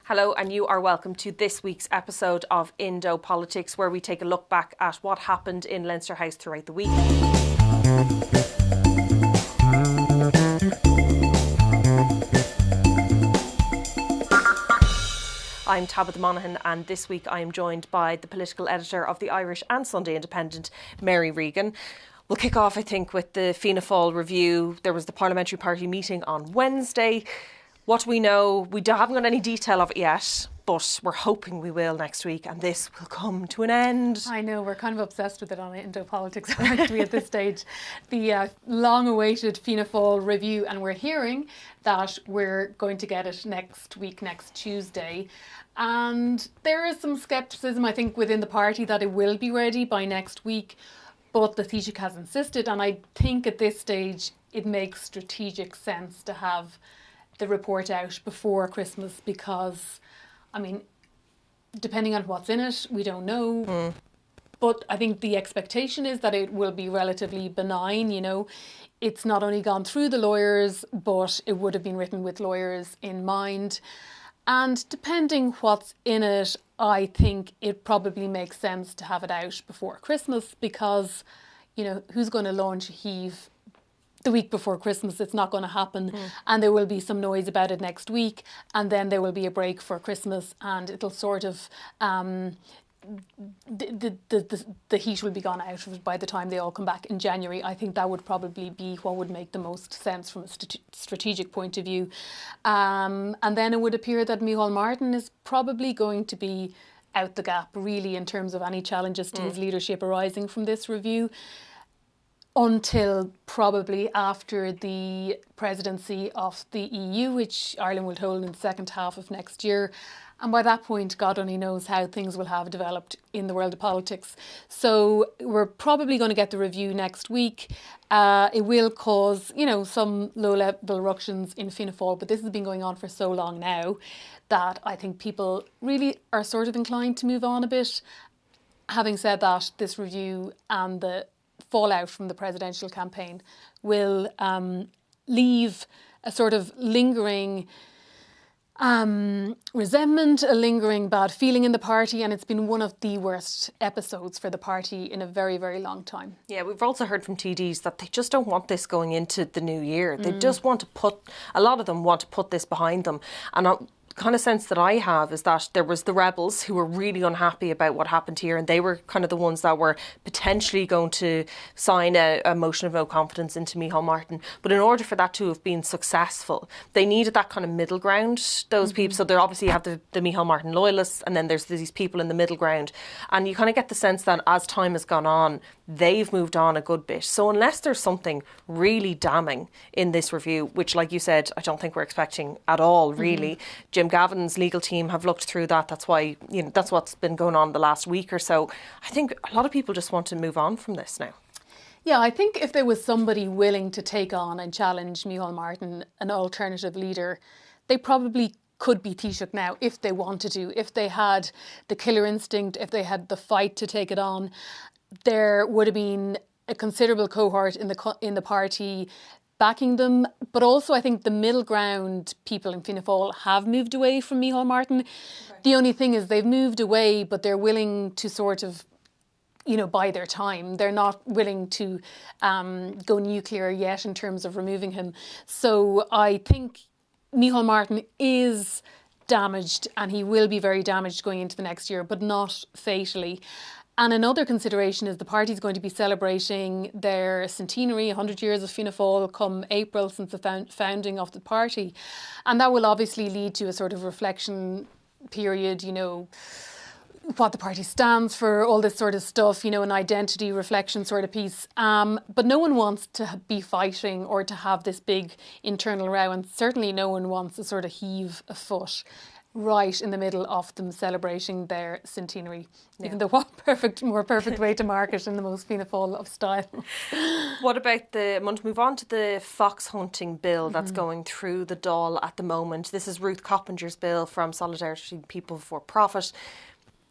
Hello, and you are welcome to this week's episode of Indo Politics, where we take a look back at what happened in Leinster House throughout the week. I'm Tabitha Monahan, and this week I am joined by the political editor of the Irish and Sunday Independent, Mary Regan. We'll kick off, I think, with the Fianna Fáil review. There was the parliamentary party meeting on Wednesday. What do we know? We haven't got any detail of it yet, but we're hoping we will next week, and this will come to an end. I know, we're kind of obsessed with it on Indo Politics, aren't we, at this stage? The long-awaited Fianna Fáil review, and we're hearing that we're going to get it next week, next Tuesday. And there is some scepticism, I think, within the party that it will be ready by next week, but the Taoiseach has insisted, and I think at this stage it makes strategic sense to have the report out before Christmas because, I mean, depending on what's in it, we don't know. But I think the expectation is that it will be relatively benign, you know. It's not only gone through the lawyers, but it would have been written with lawyers in mind. And depending what's in it, I think it probably makes sense to have it out before Christmas because, you know, who's going to launch a heave the week before Christmas? It's not going to happen. And there will be some noise about it next week. And then there will be a break for Christmas and it'll sort of, the heat will be gone out of it by the time they all come back in January. I think that would probably be what would make the most sense from a strategic point of view. And then it would appear that Micheál Martin is probably going to be out the gap, really, in terms of any challenges to his leadership arising from this review, until probably after the presidency of the EU, which Ireland will hold in the second half of next year. And by that point, God only knows how things will have developed in the world of politics. So we're probably going to get the review next week. It will cause, you know, some low-level ructions in Fianna Fáil, but this has been going on for so long now that I think people really are sort of inclined to move on a bit. Having said that, this review and the fallout from the presidential campaign will leave a sort of lingering resentment, a lingering bad feeling in the party, and it's been one of the worst episodes for the party in a very, very long time. Yeah, we've also heard from TDs that they just don't want this going into the new year. They just want to a lot of them want to put this behind them. And kind of sense that I have is that there was the rebels who were really unhappy about what happened here, and they were kind of the ones that were potentially going to sign a motion of no confidence into Micheál Martin. But in order for that to have been successful, they needed that kind of middle ground, those people. So there obviously you have the Micheál Martin loyalists, and then there's these people in the middle ground, and you kind of get the sense that as time has gone on, they've moved on a good bit. So unless there's something really damning in this review, which, like you said, I don't think we're expecting at all, really. Jim Gavin's legal team have looked through that. That's why, you know, that's what's been going on the last week or so. I think a lot of people just want to move on from this now. Yeah, I think if there was somebody willing to take on and challenge Micheál Martin, an alternative leader, they probably could be Taoiseach now if they wanted to, if they had the killer instinct, if they had the fight to take it on. There would have been a considerable cohort in the party backing them, but also I think the middle ground people in Fianna Fáil have moved away from Micheál Martin. Okay. The only thing is they've moved away, but they're willing to sort of, you know, buy their time. They're not willing to go nuclear yet in terms of removing him. So I think Micheál Martin is damaged, and he will be very damaged going into the next year, but not fatally. And another consideration is the party is going to be celebrating their centenary, 100 years of Fianna Fáil, come April, since the founding of the party. And that will obviously lead to a sort of reflection period, you know, what the party stands for, all this sort of stuff, you know, an identity reflection sort of piece. But no one wants to be fighting or to have this big internal row, and certainly no one wants to sort of heave a foot right in the middle of them celebrating their centenary. Yeah. Even though what more perfect way to mark it in the most Fianna Fáil of style. What about I want to move on to the fox hunting bill that's going through the Dáil at the moment. This is Ruth Coppinger's bill from Solidarity People for Profit.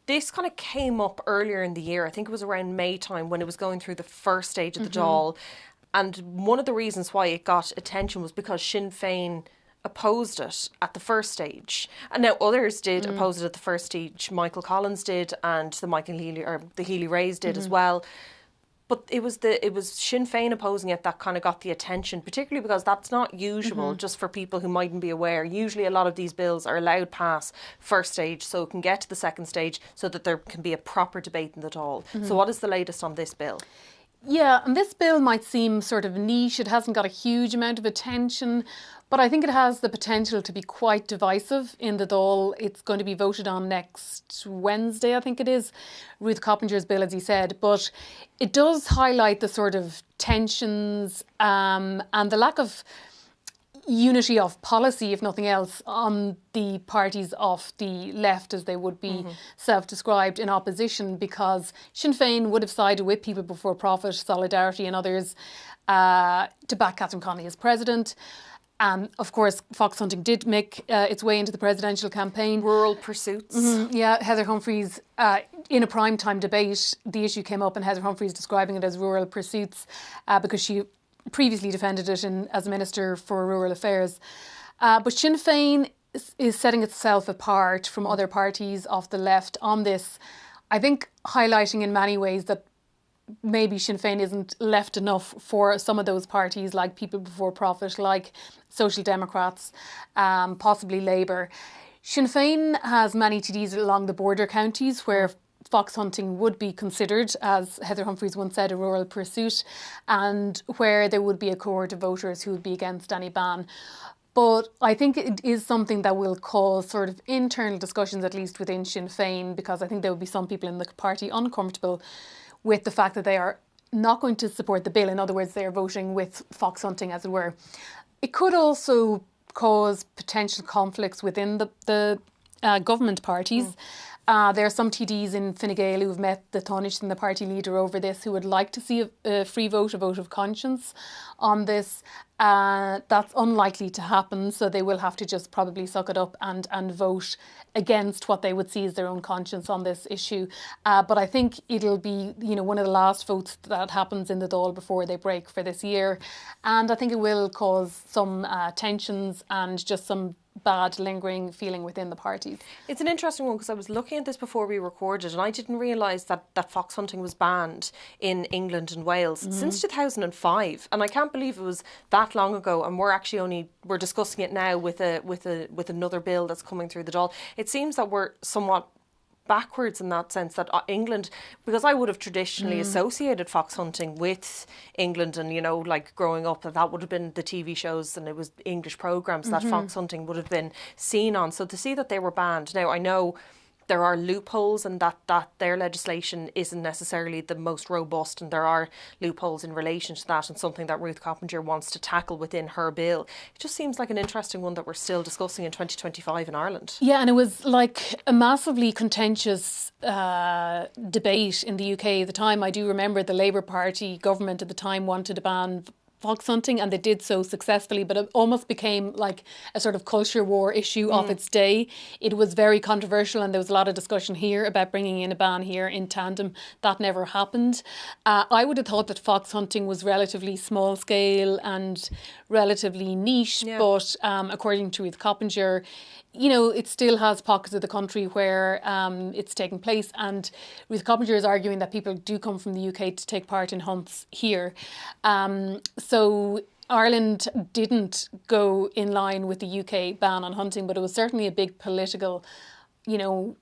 This kind of came up earlier in the year. I think it was around May time when it was going through the first stage of the Dáil. And one of the reasons why it got attention was because Sinn Féin opposed it at the first stage. And now others did oppose it at the first stage. Michael Collins did, and the Healy-Raes did as well. But it was Sinn Féin opposing it that kind of got the attention, particularly because that's not usual, just for people who mightn't be aware. Usually a lot of these bills are allowed pass first stage so it can get to the second stage so that there can be a proper debate in the Dáil. So what is the latest on this bill? Yeah, and this bill might seem sort of niche. It hasn't got a huge amount of attention, but I think it has the potential to be quite divisive in the Dáil. It's going to be voted on next Wednesday, I think it is, Ruth Coppinger's bill, as he said. But it does highlight the sort of tensions and the lack of unity of policy, if nothing else, on the parties of the left, as they would be self-described, in opposition, because Sinn Féin would have sided with People Before Profit, Solidarity and others to back Catherine Connolly as president. Of course, fox hunting did make its way into the presidential campaign. Rural pursuits. Yeah, Heather Humphreys, in a primetime debate, the issue came up and Heather Humphreys describing it as rural pursuits because she previously defended it as Minister for Rural Affairs. But Sinn Féin is setting itself apart from other parties of the left on this, I think highlighting in many ways that maybe Sinn Féin isn't left enough for some of those parties like People Before Profit, like Social Democrats, possibly Labour. Sinn Féin has many TDs along the border counties where fox hunting would be considered, as Heather Humphreys once said, a rural pursuit, and where there would be a cohort of voters who would be against any ban. But I think it is something that will cause sort of internal discussions, at least within Sinn Féin, because I think there will be some people in the party uncomfortable with the fact that they are not going to support the bill. In other words, they are voting with fox hunting, as it were. It could also cause potential conflicts within the government parties. There are some TDs in Fine Gael who have met the Taoiseach and the party leader over this, who would like to see a free vote, a vote of conscience on this. That's unlikely to happen, so they will have to just probably suck it up and vote against what they would see as their own conscience on this issue. But I think it'll be, one of the last votes that happens in the Dáil before they break for this year. And I think it will cause some tensions and just some bad lingering feeling within the parties. It's an interesting one because I was looking at this before we recorded and I didn't realise that fox hunting was banned in England and Wales since 2005, and I can't believe it was that long ago, and we're discussing it now with another bill that's coming through the Dáil. It seems that we're somewhat backwards in that sense, that England, because I would have traditionally associated fox hunting with England, and like growing up that would have been the TV shows and it was English programmes that fox hunting would have been seen on. So to see that they were banned, now I know there are loopholes and that their legislation isn't necessarily the most robust, and there are loopholes in relation to that, and something that Ruth Coppinger wants to tackle within her bill. It just seems like an interesting one that we're still discussing in 2025 in Ireland. Yeah, and it was like a massively contentious debate in the UK at the time. I do remember the Labour Party government at the time wanted to ban fox hunting, and they did so successfully, but it almost became like a sort of culture war issue of its day. It was very controversial, and there was a lot of discussion here about bringing in a ban here in tandem. That never happened. I would have thought that fox hunting was relatively small scale and relatively niche, but according to Ruth Coppinger, it still has pockets of the country where it's taking place, and Ruth Coppinger is arguing that people do come from the UK to take part in hunts here. So Ireland didn't go in line with the UK ban on hunting, but it was certainly a big political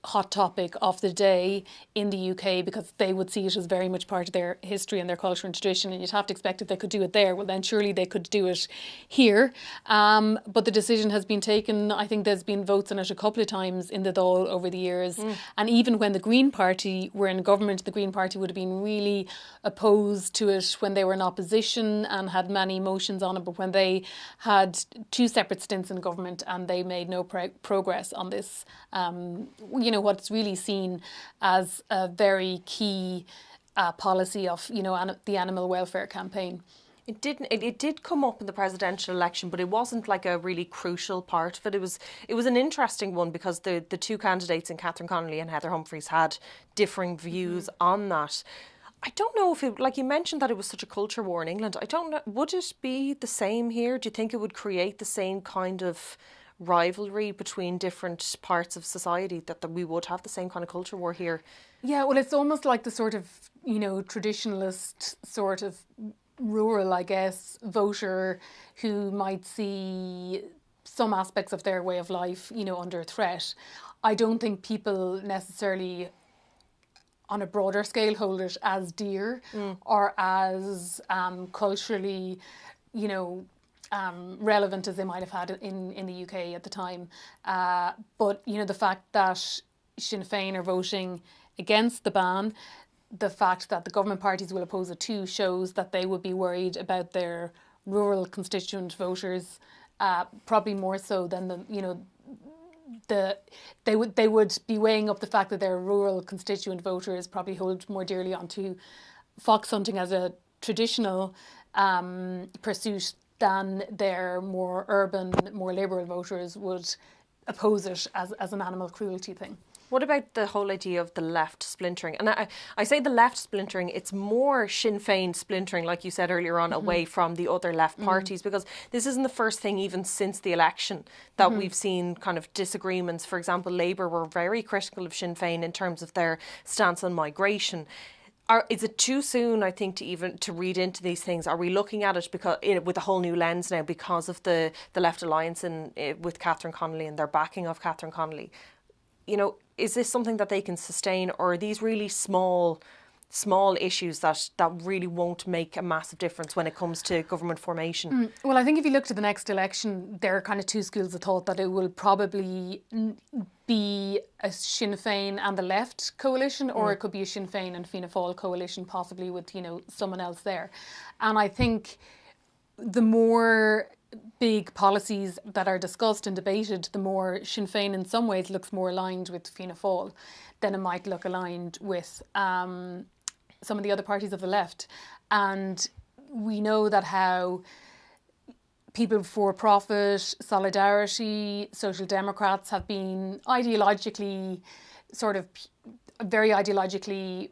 hot topic of the day in the UK, because they would see it as very much part of their history and their culture and tradition, and you'd have to expect if they could do it there, well then surely they could do it here. But the decision has been taken. I think there's been votes on it a couple of times in the Dáil over the years, and even when the Green Party were in government, the Green Party would have been really opposed to it when they were in opposition and had many motions on it, but when they had two separate stints in government and they made no progress on this, what's really seen as a very key policy of, the animal welfare campaign. It did come up in the presidential election, but it wasn't like a really crucial part of it. It was an interesting one because the two candidates in Catherine Connolly and Heather Humphreys had differing views on that. I don't know if it, like you mentioned that it was such a culture war in England. I don't know, would it be the same here? Do you think it would create the same kind of rivalry between different parts of society, that we would have the same kind of culture war here? Yeah, well, it's almost like the sort of, traditionalist sort of rural, I guess, voter who might see some aspects of their way of life, under threat. I don't think people necessarily on a broader scale hold it as dear or as culturally, relevant as they might have had in the UK at the time. But, the fact that Sinn Féin are voting against the ban, the fact that the government parties will oppose it too, shows that they would be worried about their rural constituent voters, probably more so than they would be weighing up the fact that their rural constituent voters probably hold more dearly onto fox hunting as a traditional pursuit than their more urban, more liberal voters would oppose it as an animal cruelty thing. What about the whole idea of the left splintering? And I say the left splintering, it's more Sinn Féin splintering, like you said earlier on, away from the other left parties, because this isn't the first thing, even since the election, that we've seen kind of disagreements. For example, Labour were very critical of Sinn Féin in terms of their stance on migration. Is it too soon, I think, to read into these things? Are we looking at it because with a whole new lens now because of the Left Alliance with Catherine Connolly and their backing of Catherine Connolly? Is this something that they can sustain, or are these really small issues that really won't make a massive difference when it comes to government formation? Well, I think if you look to the next election, there are kind of two schools of thought, that it will probably be a Sinn Féin and the left coalition, or it could be a Sinn Féin and Fianna Fáil coalition, possibly with, someone else there. And I think the more big policies that are discussed and debated, the more Sinn Féin in some ways looks more aligned with Fianna Fáil than it might look aligned with some of the other parties of the left. And we know that how people for profit, Solidarity, Social Democrats have been ideologically, very ideologically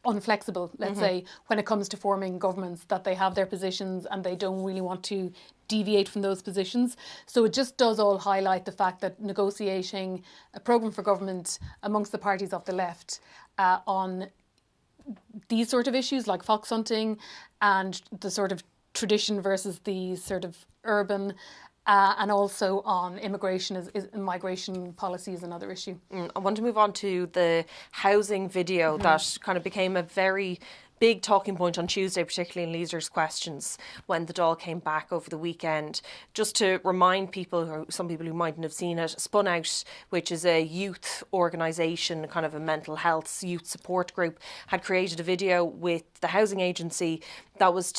unflexible, let's say, when it comes to forming governments, that they have their positions and they don't really want to deviate from those positions. So it just does all highlight the fact that negotiating a programme for government amongst the parties of the left on these sort of issues like fox hunting and the sort of tradition versus the sort of urban, and also on immigration is migration policy is another issue. I want to move on to the housing video that kind of became a very big talking point on Tuesday, particularly in Leader's Questions, when the Dáil came back over the weekend. Just to remind people, or some people who mightn't have seen it, Spun Out, which is a youth organisation, kind of a mental health youth support group, had created a video with the housing agency that was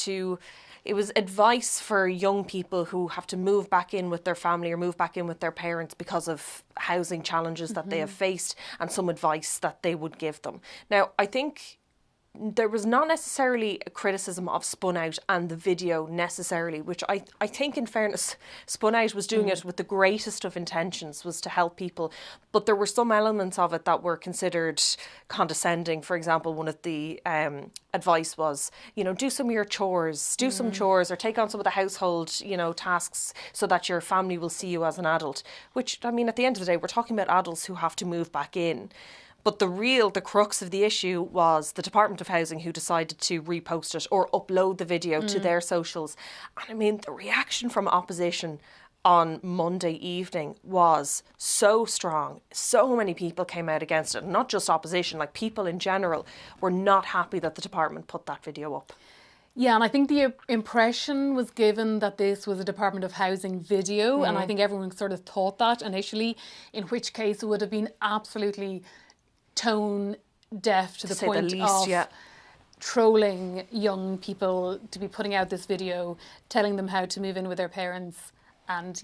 it was advice for young people who have to move back in with their family or move back in with their parents because of housing challenges that they have faced, and some advice that they would give them. Now, I think there was not necessarily a criticism of Spun Out and the video necessarily, which I think, in fairness, Spun Out was doing it with the greatest of intentions, was to help people. But there were some elements of it that were considered condescending. For example, one of the advice was, do some of your chores, do some chores, or take on some of the household, tasks, so that your family will see you as an adult. Which, I mean, at the end of the day, we're talking about adults who have to move back in. But the crux of the issue was the Department of Housing, who decided to repost it or upload the video to their socials. And I mean, the reaction from opposition on Monday evening was so strong. So many people came out against it. Not just opposition, like people in general were not happy that the department put that video up. Yeah, and I think the impression was given that this was a Department of Housing video, and I think everyone sort of thought that initially, in which case it would have been absolutely tone deaf to the point of trolling young people to be putting out this video, telling them how to move in with their parents and,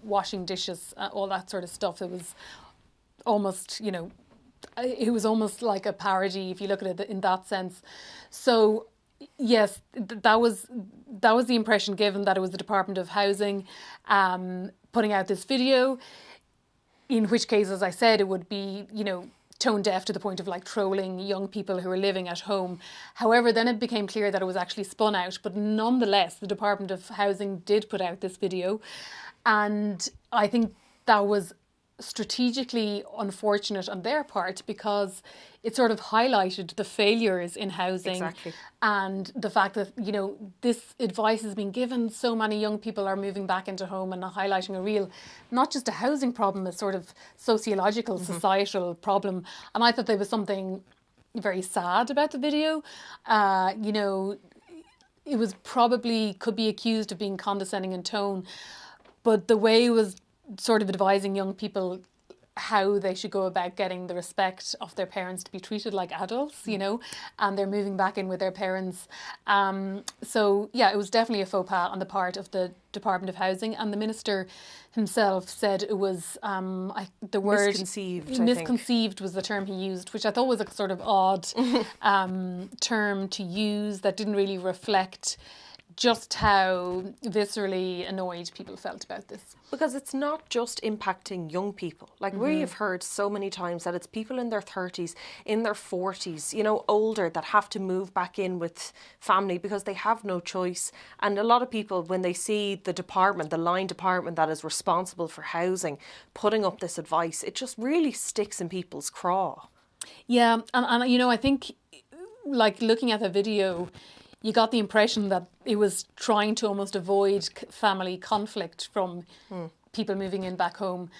washing dishes, all that sort of stuff. It was almost, it was almost like a parody if you look at it in that sense. So yes, that was the impression given, that it was the Department of Housing putting out this video, in which case, as I said, it would be, tone deaf to the point of like trolling young people who are living at home. However, then it became clear that it was actually spun out. But nonetheless, the Department of Housing did put out this video. And I think that was strategically unfortunate on their part, because it sort of highlighted the failures in housing. Exactly. And the fact that, you know, this advice has been given, so many young people are moving back into home, and highlighting a real, not just a housing problem, a sort of sociological, societal problem. And I thought there was something very sad about the video. You know, it was probably, could be accused of being condescending in tone, but the way it was sort of advising young people how they should go about getting the respect of their parents to be treated like adults, you know, and they're moving back in with their parents. So, yeah, it was definitely a faux pas on the part of the Department of Housing, and the Minister himself said it was, the word... Misconceived was the term he used, which I thought was a sort of odd term to use that didn't really reflect just how viscerally annoyed people felt about this. Because it's not just impacting young people. Like we have heard so many times that it's people in their 30s, in their 40s, you know, older, that have to move back in with family because they have no choice. And a lot of people, when they see the department, the line department that is responsible for housing, putting up this advice, it just really sticks in people's craw. Yeah, and you know, I think, like, looking at the video, you got the impression that it was trying to almost avoid family conflict from people moving in back home.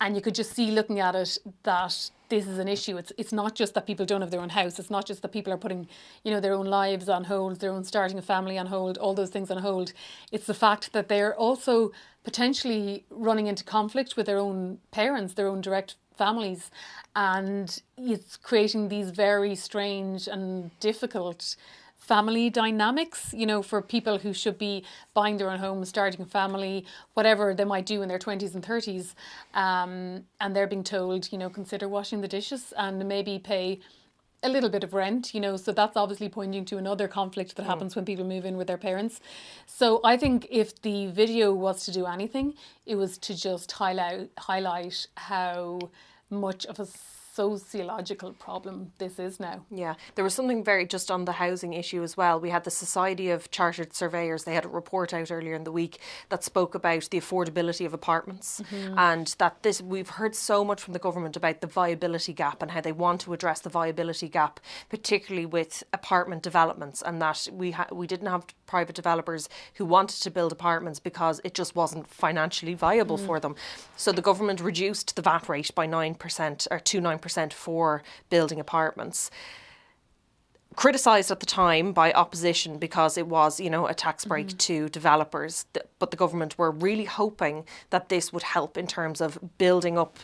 And you could just see, looking at it, that this is an issue. It's not just that people don't have their own house. It's not just that people are putting, you know, their own lives on hold, their own starting a family on hold, all those things on hold. It's the fact that they're also potentially running into conflict with their own parents, their own direct families. And it's creating these very strange and difficult family dynamics, you know, for people who should be buying their own home, starting a family, whatever they might do in their 20s and 30s. And they're being told, you know, consider washing the dishes and maybe pay a little bit of rent, you know. So that's obviously pointing to another conflict that happens when people move in with their parents. So I think if the video was to do anything, it was to just highlight how much of a sociological problem this is now. Yeah, there was something very, just on the housing issue as well. We had the Society of Chartered Surveyors, they had a report out earlier in the week that spoke about the affordability of apartments, and that this, we've heard so much from the government about the viability gap and how they want to address the viability gap, particularly with apartment developments, and that we didn't have private developers who wanted to build apartments because it just wasn't financially viable for them. So the government reduced the VAT rate by 9%, or to 9%, for building apartments. Criticised at the time by opposition because it was, you know, a tax break to developers, but the government were really hoping that this would help in terms of building up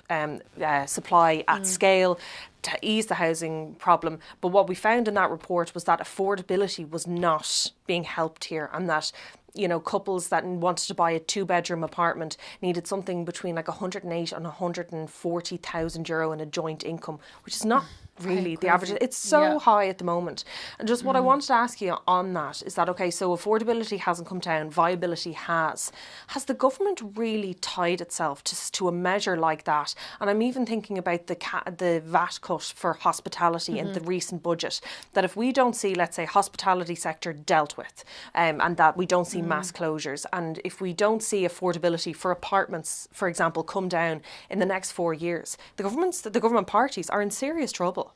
supply at scale to ease the housing problem. But what we found in that report was that affordability was not being helped here, and that, you know, couples that wanted to buy a 2-bedroom apartment needed something between like 108 and 140,000 euro in a joint income, which is not really the average. It's so high at the moment. And just what I wanted to ask you on that is that, okay, so affordability hasn't come down, viability has. Has the government really tied itself to a measure like that? And I'm even thinking about the VAT cut for hospitality in the recent budget, that if we don't see, let's say, hospitality sector dealt with, and that we don't see mass closures, and if we don't see affordability for apartments, for example, come down in the next 4 years, the government parties are in serious trouble.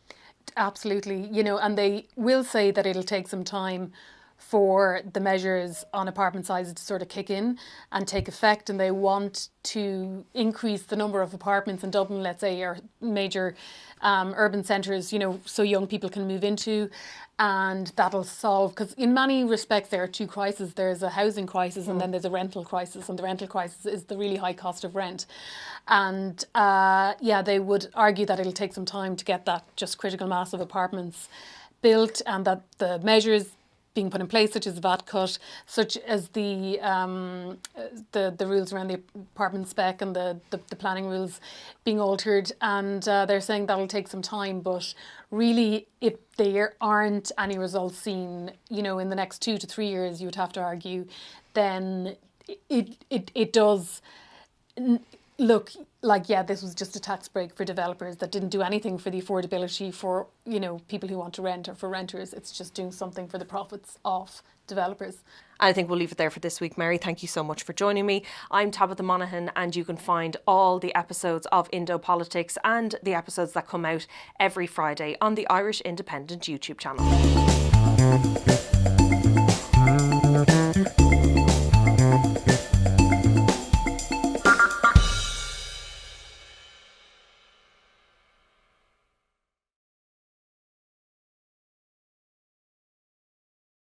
Absolutely, you know, and they will say that it'll take some time for the measures on apartment sizes to sort of kick in and take effect, and they want to increase the number of apartments in Dublin, let's say, or major urban centres, you know, so young people can move into, and that'll solve, because in many respects there are two crises. There's a housing crisis and then there's a rental crisis, and the rental crisis is the really high cost of rent. And they would argue that it'll take some time to get that just critical mass of apartments built, and that the measures being put in place, such as the VAT cut, such as the rules around the apartment spec and the planning rules being altered, and they're saying that'll take some time. But really, if there aren't any results seen, you know, in the next 2 to 3 years, you would have to argue, then it does look, like, yeah, this was just a tax break for developers that didn't do anything for the affordability for, you know, people who want to rent or for renters. It's just doing something for the profits of developers. I think we'll leave it there for this week. Mary, thank you so much for joining me. I'm Tabitha Monahan, and you can find all the episodes of Indo Politics and the episodes that come out every Friday on the Irish Independent YouTube channel.